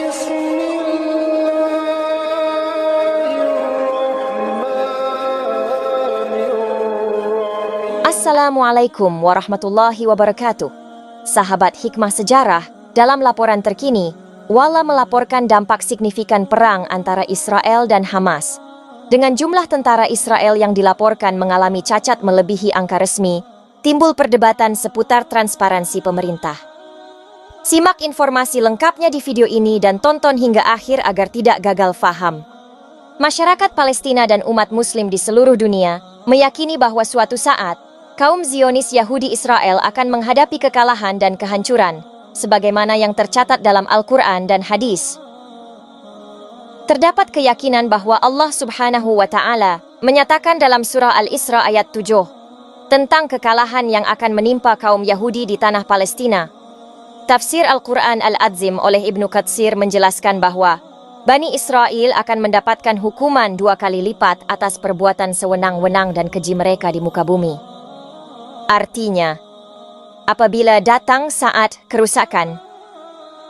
Assalamualaikum warahmatullahi wabarakatuh. Sahabat Hikmah Sejarah, dalam laporan terkini, Wala melaporkan dampak signifikan perang antara Israel dan Hamas. Dengan jumlah tentara Israel yang dilaporkan mengalami cacat melebihi angka resmi, timbul perdebatan seputar transparansi pemerintah. Simak informasi lengkapnya di video ini dan tonton hingga akhir agar tidak gagal faham. Masyarakat Palestina dan umat Muslim di seluruh dunia meyakini bahwa suatu saat, kaum Zionis Yahudi Israel akan menghadapi kekalahan dan kehancuran, sebagaimana yang tercatat dalam Al-Quran dan hadis. Terdapat keyakinan bahwa Allah Subhanahu wa Ta'ala menyatakan dalam surah Al-Isra ayat 7 tentang kekalahan yang akan menimpa kaum Yahudi di tanah Palestina. Tafsir Al-Quran Al-Adzim oleh Ibnu Katsir menjelaskan bahwa Bani Israel akan mendapatkan hukuman 2 kali lipat atas perbuatan sewenang-wenang dan keji mereka di muka bumi. Artinya, apabila datang saat kerusakan.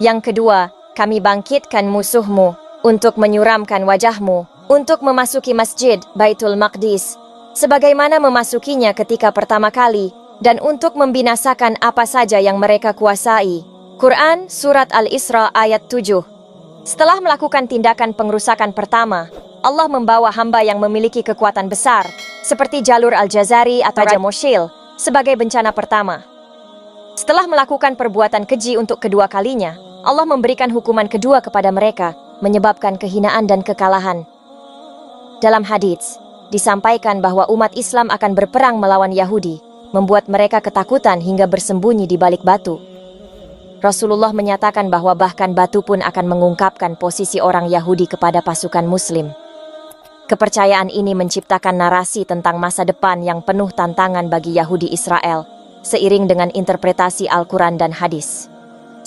Yang kedua, kami bangkitkan musuhmu untuk menyuramkan wajahmu, untuk memasuki masjid Baitul Maqdis, sebagaimana memasukinya ketika pertama kali, dan untuk membinasakan apa saja yang mereka kuasai. Quran Surat Al-Isra ayat 7. Setelah melakukan tindakan pengrusakan pertama, Allah membawa hamba yang memiliki kekuatan besar, seperti jalur Al-Jazari atau Raja Moshil, sebagai bencana pertama. Setelah melakukan perbuatan keji untuk kedua kalinya, Allah memberikan hukuman kedua kepada mereka, menyebabkan kehinaan dan kekalahan. Dalam hadits, disampaikan bahwa umat Islam akan berperang melawan Yahudi, membuat mereka ketakutan hingga bersembunyi di balik batu. Rasulullah menyatakan bahwa bahkan batu pun akan mengungkapkan posisi orang Yahudi kepada pasukan Muslim. Kepercayaan ini menciptakan narasi tentang masa depan yang penuh tantangan bagi Yahudi Israel, seiring dengan interpretasi Al-Quran dan hadis.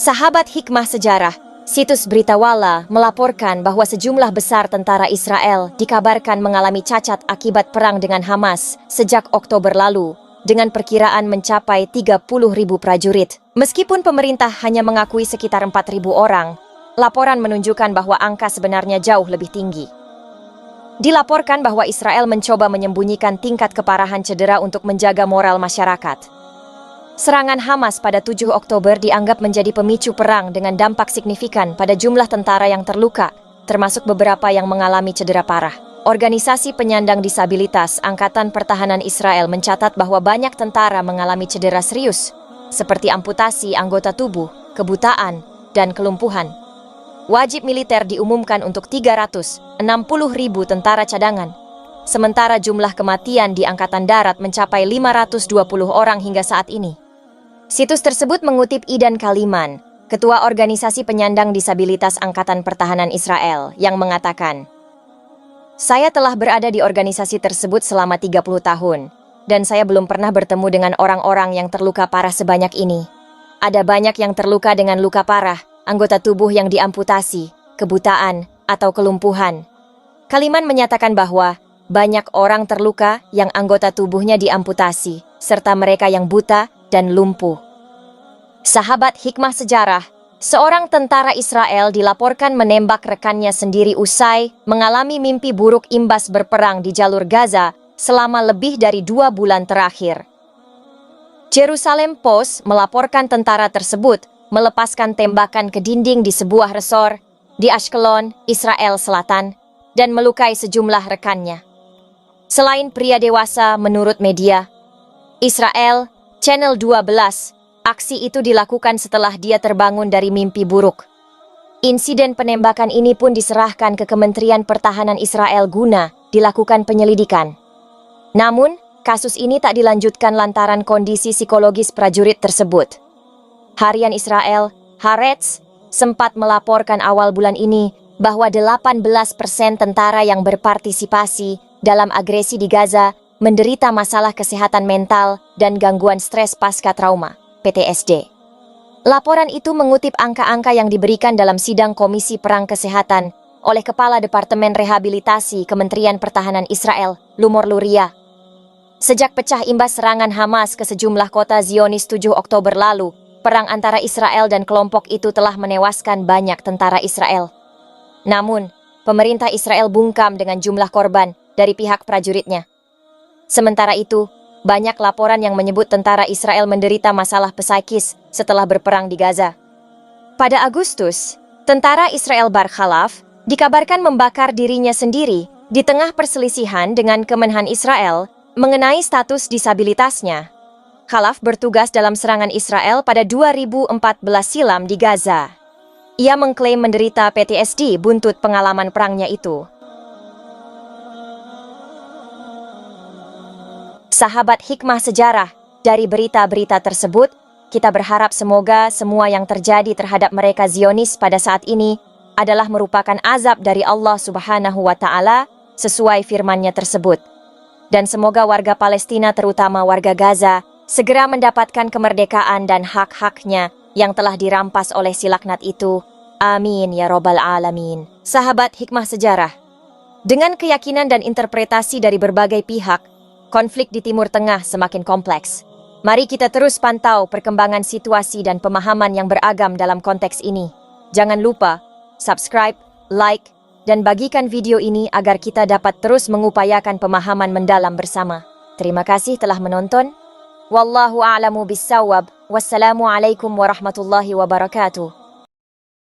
Sahabat Hikmah Sejarah, situs berita Wala melaporkan bahwa sejumlah besar tentara Israel dikabarkan mengalami cacat akibat perang dengan Hamas sejak Oktober lalu, dengan perkiraan mencapai 30.000 prajurit. Meskipun pemerintah hanya mengakui sekitar 4.000 orang, laporan menunjukkan bahwa angka sebenarnya jauh lebih tinggi. Dilaporkan bahwa Israel mencoba menyembunyikan tingkat keparahan cedera untuk menjaga moral masyarakat. Serangan Hamas pada 7 Oktober dianggap menjadi pemicu perang dengan dampak signifikan pada jumlah tentara yang terluka, termasuk beberapa yang mengalami cedera parah. Organisasi penyandang disabilitas Angkatan Pertahanan Israel mencatat bahwa banyak tentara mengalami cedera serius, seperti amputasi anggota tubuh, kebutaan, dan kelumpuhan. Wajib militer diumumkan untuk 360.000 tentara cadangan. Sementara jumlah kematian di Angkatan Darat mencapai 520 orang hingga saat ini. Situs tersebut mengutip Idan Kaliman, Ketua Organisasi Penyandang Disabilitas Angkatan Pertahanan Israel, yang mengatakan, "Saya telah berada di organisasi tersebut selama 30 tahun, dan saya belum pernah bertemu dengan orang-orang yang terluka parah sebanyak ini. Ada banyak yang terluka dengan luka parah, anggota tubuh yang diamputasi, kebutaan, atau kelumpuhan." Kaliman menyatakan bahwa banyak orang terluka yang anggota tubuhnya diamputasi, serta mereka yang buta dan lumpuh. Sahabat Hikmah Sejarah, seorang tentara Israel dilaporkan menembak rekannya sendiri usai mengalami mimpi buruk imbas berperang di jalur Gaza selama lebih dari 2 bulan terakhir. Jerusalem Post melaporkan tentara tersebut melepaskan tembakan ke dinding di sebuah resor di Ashkelon, Israel Selatan, dan melukai sejumlah rekannya. Selain pria dewasa menurut media Israel, Channel 12, aksi itu dilakukan setelah dia terbangun dari mimpi buruk. Insiden penembakan ini pun diserahkan ke Kementerian Pertahanan Israel guna dilakukan penyelidikan. Namun, kasus ini tak dilanjutkan lantaran kondisi psikologis prajurit tersebut. Harian Israel, Haaretz, sempat melaporkan awal bulan ini bahwa 18% tentara yang berpartisipasi dalam agresi di Gaza menderita masalah kesehatan mental dan gangguan stres pasca trauma, PTSD. Laporan itu mengutip angka-angka yang diberikan dalam sidang Komisi Perang Kesehatan oleh Kepala Departemen Rehabilitasi Kementerian Pertahanan Israel, Lumor Luria. Sejak pecah imbas serangan Hamas ke sejumlah kota Zionis 7 Oktober lalu, perang antara Israel dan kelompok itu telah menewaskan banyak tentara Israel. Namun, pemerintah Israel bungkam dengan jumlah korban dari pihak prajuritnya. Sementara itu, banyak laporan yang menyebut tentara Israel menderita masalah psikis setelah berperang di Gaza. Pada Agustus, tentara Israel Bar Khalaf dikabarkan membakar dirinya sendiri di tengah perselisihan dengan Kemenhan Israel mengenai status disabilitasnya. Khalaf bertugas dalam serangan Israel pada 2014 silam di Gaza. Ia mengklaim menderita PTSD buntut pengalaman perangnya itu. Sahabat hikmah sejarah, dari berita-berita tersebut, kita berharap semoga semua yang terjadi terhadap mereka Zionis pada saat ini adalah merupakan azab dari Allah Subhanahu wa Ta'ala sesuai firman-Nya tersebut. Dan semoga warga Palestina, terutama warga Gaza, segera mendapatkan kemerdekaan dan hak-haknya yang telah dirampas oleh si laknat itu. Amin ya Rabbal Alamin. Sahabat hikmah sejarah, dengan keyakinan dan interpretasi dari berbagai pihak, konflik di Timur Tengah semakin kompleks. Mari kita terus pantau perkembangan situasi dan pemahaman yang beragam dalam konteks ini. Jangan lupa subscribe, like, dan bagikan video ini agar kita dapat terus mengupayakan pemahaman mendalam bersama. Terima kasih telah menonton. Wallahu a'lamu bissawab. Wassalamualaikum warahmatullahi wabarakatuh.